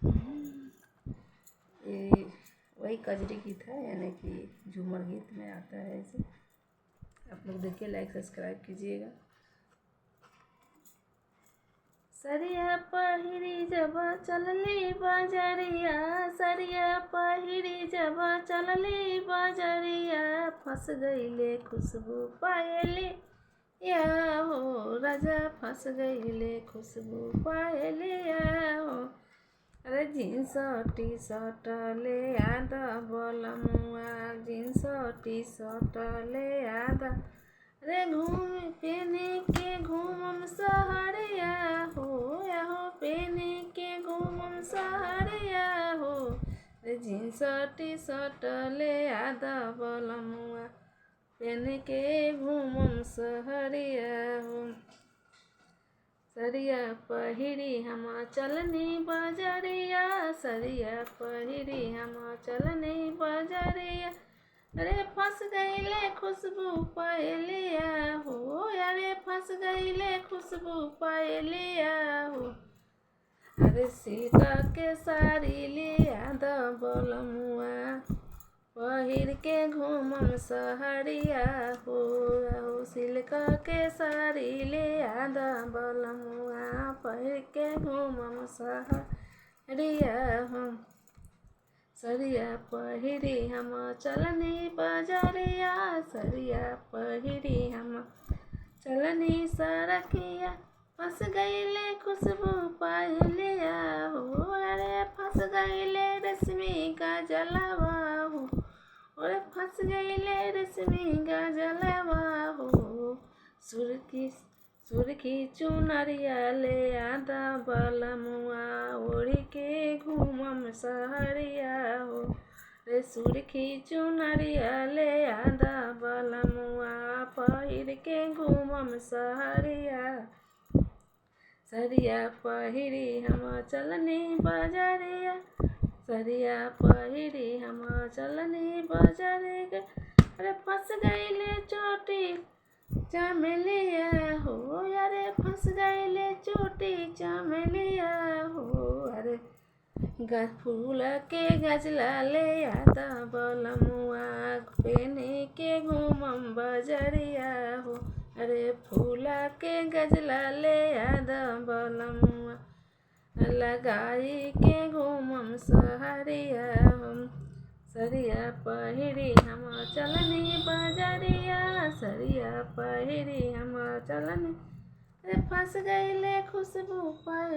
ये वही कजरी गीत है, यानी कि झूमर गीत में आता है ऐसे। आप लोग देखिए, लाइक सब्सक्राइब कीजिएगा। सरिया पहिरी जब चलली बाजरिया, सरिया पहिरी जब चलली बाजरिया, फंस गईले खुशबू पायली या हो राजा, फंस गईले खुशबू पायलिया हो। अरे जीन्स टी शर्ट ले आदा बोलमुआ, जीन्स टी शर्ट ले आदा। अरे घूम पहने के घूमम सहरिया हो, या हो पहने के घूमम सहरिया हो। अरे जीन्स टी शर्ट ले आदा बोलमुआ, पहने के घूमम सहरिया हो। सरिया पहिरी हम चलनी बाजरिया, सरिया पहिरी हम चलनी बाजरिया। अरे फंस गईले खुशबू पायलिया हो, अरे फंस गईले खुशबू पायलिया हो। अरे सिल्का के साड़ी लिया द बोलमुआ, पहिर के घूमम सहरिया हो। सिल्का के साड़ी लिया द बोलमुआ, पहिर के घूमम सहरिया हो। सरिया पहिरी हम चलनी बाजरिया, सरिया पहिरी हम चलनी सरकिया। फंस गईले खुशबू पायलिया हो, अरे फंस गईले रश्मि का जलवा हो। अरे फंस गईले रश्मि का जलवा हो। सुर्खी चुनरिया ले आदा बलमुआ, ओढ़ी के घूमम सहरिया हो। रे सुर्खी चुनरिया ले आदा बलमुआ, पहिर के घूमम सहरिया। सरिया पहिरी हम चलनी बाजरिया, सरिया पहिरी हम चलनी बाजरिया। अरे फंस गईले चोटी चमेलिया हो, अरे फंस गईले चोटी चमेलिया हो। अरे फूल के गजला ले आदा बलमुआ, पहने के घूमम बजरिया हो। अरे फूल के गजला ले आदा बलमुआ, लगाई के घूमम सहरिया हो। सरिया पहिरी हम चलनी बाजरिया, सरिया पहिरी हम चलनी। अरे फंस गईले खुशबू पाए।